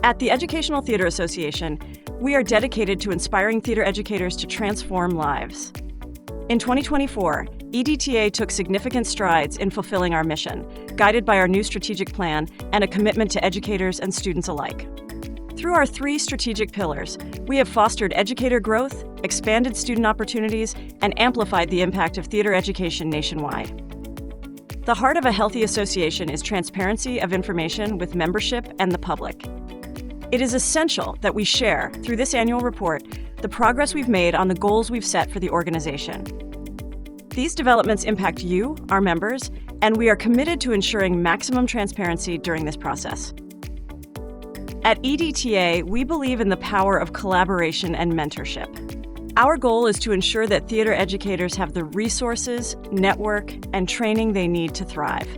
At the Educational Theater Association, we are dedicated to inspiring theater educators to transform lives. In 2024, EdTA took significant strides in fulfilling our mission, guided by our new strategic plan and a commitment to educators and students alike. Through our 3 strategic pillars, we have fostered educator growth, expanded student opportunities, and amplified the impact of theater education nationwide. The heart of a healthy association is transparency of information with membership and the public. It is essential that we share, through this annual report, the progress we've made on the goals we've set for the organization. These developments impact you, our members, and we are committed to ensuring maximum transparency during this process. At EdTA, we believe in the power of collaboration and mentorship. Our goal is to ensure that theater educators have the resources, network, and training they need to thrive.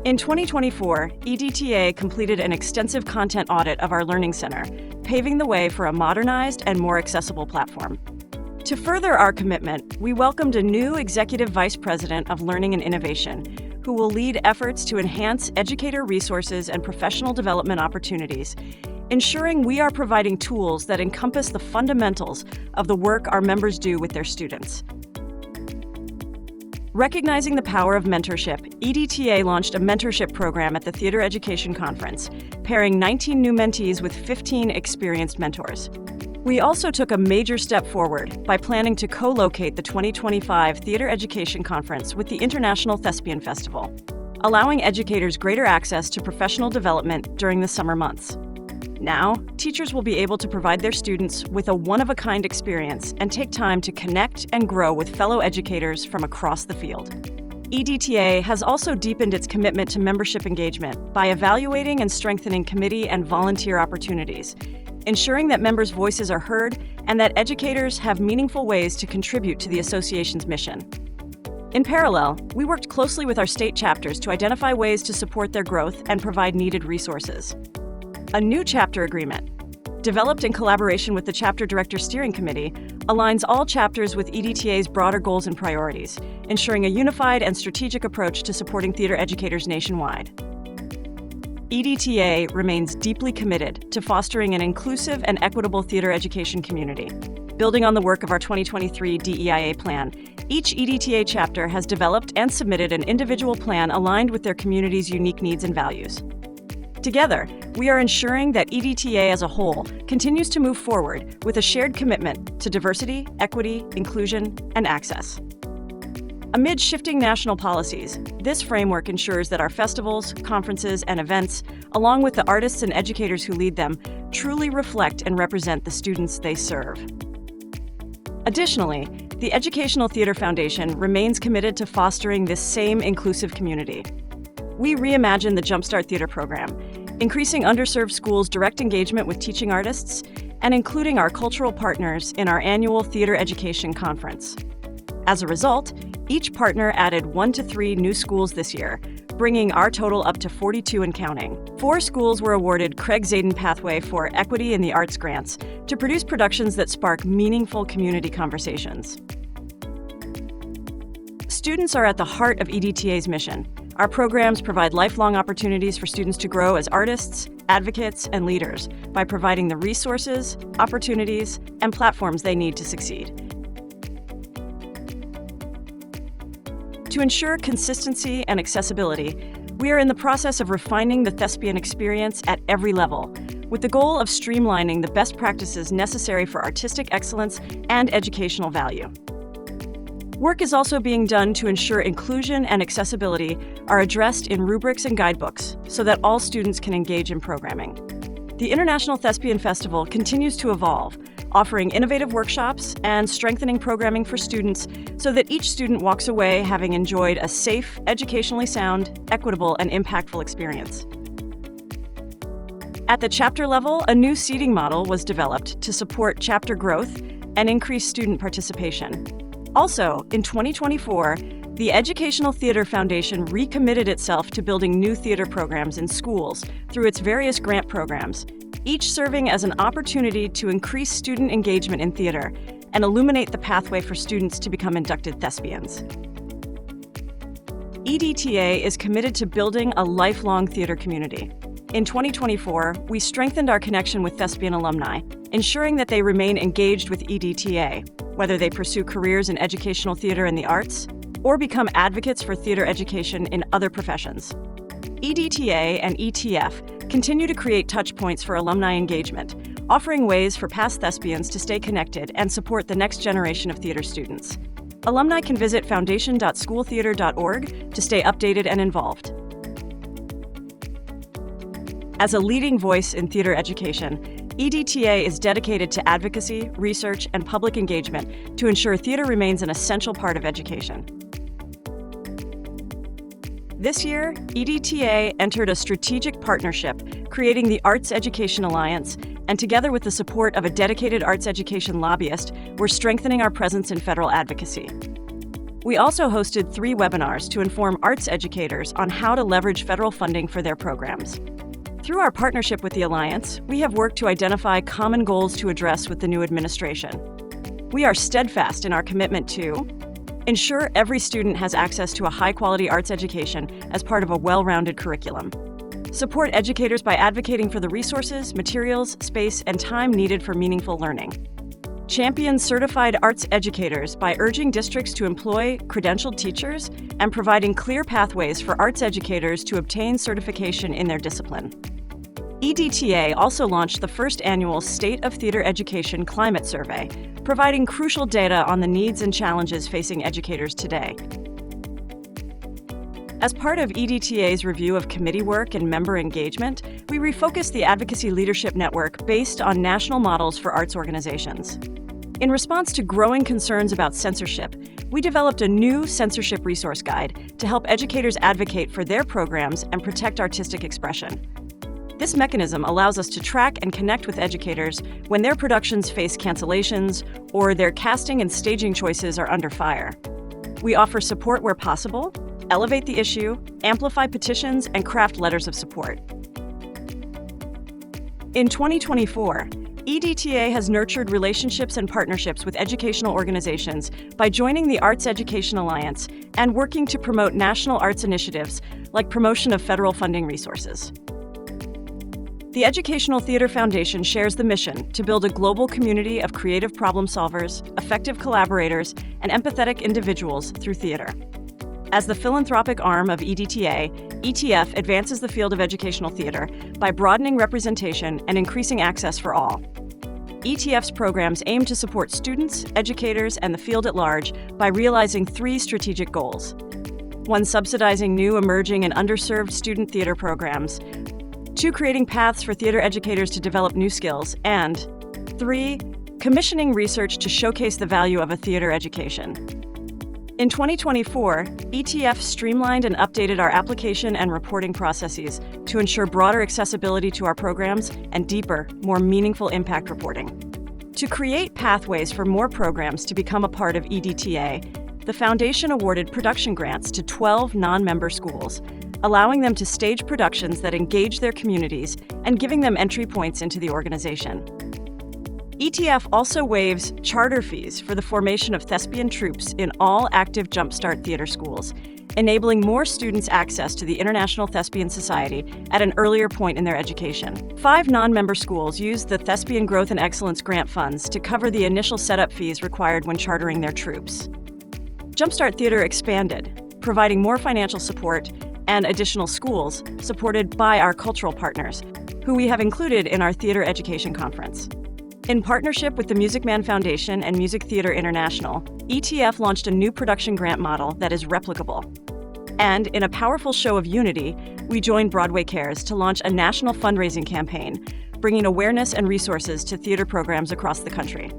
In 2024, EdTA completed an extensive content audit of our Learning Center, paving the way for a modernized and more accessible platform. To further our commitment, we welcomed a new Executive Vice President of Learning and Innovation, who will lead efforts to enhance educator resources and professional development opportunities, ensuring we are providing tools that encompass the fundamentals of the work our members do with their students. Recognizing the power of mentorship, EdTA launched a mentorship program at the Theater Education Conference, pairing 19 new mentees with 15 experienced mentors. We also took a major step forward by planning to co-locate the 2025 Theater Education Conference with the International Thespian Festival, allowing educators greater access to professional development during the summer months. Now, teachers will be able to provide their students with a one-of-a-kind experience and take time to connect and grow with fellow educators from across the field. EdTA has also deepened its commitment to membership engagement by evaluating and strengthening committee and volunteer opportunities, ensuring that members' voices are heard and that educators have meaningful ways to contribute to the association's mission. In parallel, we worked closely with our state chapters to identify ways to support their growth and provide needed resources. A new chapter agreement, developed in collaboration with the Chapter Director Steering Committee, aligns all chapters with EdTA's broader goals and priorities, ensuring a unified and strategic approach to supporting theater educators nationwide. EdTA remains deeply committed to fostering an inclusive and equitable theater education community. Building on the work of our 2023 DEIA plan, each EdTA chapter has developed and submitted an individual plan aligned with their community's unique needs and values. Together, we are ensuring that EdTA as a whole continues to move forward with a shared commitment to diversity, equity, inclusion, and access. Amid shifting national policies, this framework ensures that our festivals, conferences, and events, along with the artists and educators who lead them, truly reflect and represent the students they serve. Additionally, the Educational Theater Foundation remains committed to fostering this same inclusive community. We reimagined the Jumpstart Theater program, increasing underserved schools' direct engagement with teaching artists and including our cultural partners in our annual Theater Education Conference. As a result, each partner added 1 to 3 new schools this year, bringing our total up to 42 and counting. 4 schools were awarded Craig Zaden Pathway for Equity in the Arts grants to produce productions that spark meaningful community conversations. Students are at the heart of EdTA's mission. Our programs provide lifelong opportunities for students to grow as artists, advocates, and leaders by providing the resources, opportunities, and platforms they need to succeed. To ensure consistency and accessibility, we are in the process of refining the thespian experience at every level, with the goal of streamlining the best practices necessary for artistic excellence and educational value. Work is also being done to ensure inclusion and accessibility are addressed in rubrics and guidebooks so that all students can engage in programming. The International Thespian Festival continues to evolve, offering innovative workshops and strengthening programming for students so that each student walks away having enjoyed a safe, educationally sound, equitable, and impactful experience. At the chapter level, a new seating model was developed to support chapter growth and increase student participation. Also, in 2024, the Educational Theater Foundation recommitted itself to building new theater programs in schools through its various grant programs, each serving as an opportunity to increase student engagement in theater and illuminate the pathway for students to become inducted thespians. EdTA is committed to building a lifelong theater community. In 2024, we strengthened our connection with thespian alumni, ensuring that they remain engaged with EdTA, whether they pursue careers in educational theater and the arts, or become advocates for theater education in other professions. EdTA and ETF continue to create touchpoints for alumni engagement, offering ways for past thespians to stay connected and support the next generation of theater students. Alumni can visit foundation.schooltheater.org to stay updated and involved. As a leading voice in theater education, EdTA is dedicated to advocacy, research, and public engagement to ensure theater remains an essential part of education. This year, EdTA entered a strategic partnership, creating the Arts Education Alliance, and together with the support of a dedicated arts education lobbyist, we're strengthening our presence in federal advocacy. We also hosted 3 webinars to inform arts educators on how to leverage federal funding for their programs. Through our partnership with the Alliance, we have worked to identify common goals to address with the new administration. We are steadfast in our commitment to ensure every student has access to a high-quality arts education as part of a well-rounded curriculum. Support educators by advocating for the resources, materials, space, and time needed for meaningful learning. Champion certified arts educators by urging districts to employ credentialed teachers and providing clear pathways for arts educators to obtain certification in their discipline. EdTA also launched the first annual State of Theater Education Climate Survey, providing crucial data on the needs and challenges facing educators today. As part of EdTA's review of committee work and member engagement, we refocused the Advocacy Leadership Network based on national models for arts organizations. In response to growing concerns about censorship, we developed a new censorship resource guide to help educators advocate for their programs and protect artistic expression. This mechanism allows us to track and connect with educators when their productions face cancellations or their casting and staging choices are under fire. We offer support where possible, elevate the issue, amplify petitions, and craft letters of support. In 2024, EdTA has nurtured relationships and partnerships with educational organizations by joining the Arts Education Alliance and working to promote national arts initiatives like promotion of federal funding resources. The Educational Theater Foundation shares the mission to build a global community of creative problem solvers, effective collaborators, and empathetic individuals through theater. As the philanthropic arm of EdTA, ETF advances the field of educational theater by broadening representation and increasing access for all. ETF's programs aim to support students, educators, and the field at large by realizing 3 strategic goals. 1, subsidizing new, emerging, and underserved student theater programs. 2, creating paths for theater educators to develop new skills. And 3, commissioning research to showcase the value of a theater education. In 2024, ETF streamlined and updated our application and reporting processes to ensure broader accessibility to our programs and deeper, more meaningful impact reporting. To create pathways for more programs to become a part of EdTA, the Foundation awarded production grants to 12 non-member schools, allowing them to stage productions that engage their communities and giving them entry points into the organization. ETF also waives charter fees for the formation of thespian troupes in all active Jumpstart theater schools, enabling more students access to the International Thespian Society at an earlier point in their education. 5 non-member schools use the Thespian Growth and Excellence grant funds to cover the initial setup fees required when chartering their troupes. Jumpstart Theater expanded, providing more financial support and additional schools supported by our cultural partners, who we have included in our Theater Education Conference. In partnership with the Music Man Foundation and Music Theater International, ETF launched a new production grant model that is replicable. And in a powerful show of unity, we joined Broadway Cares to launch a national fundraising campaign, bringing awareness and resources to theater programs across the country.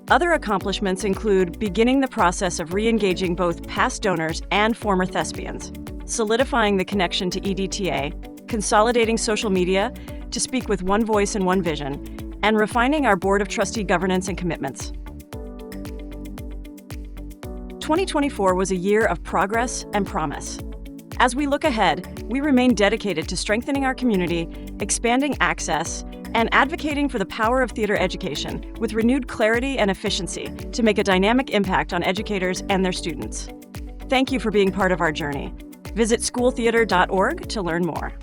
Other accomplishments include beginning the process of re-engaging both past donors and former thespians, solidifying the connection to EdTA, consolidating social media to speak with one voice and one vision, and refining our Board of Trustee governance and commitments. 2024 was a year of progress and promise. As we look ahead, we remain dedicated to strengthening our community, expanding access, and advocating for the power of theater education with renewed clarity and efficiency to make a dynamic impact on educators and their students. Thank you for being part of our journey. Visit schooltheater.org to learn more.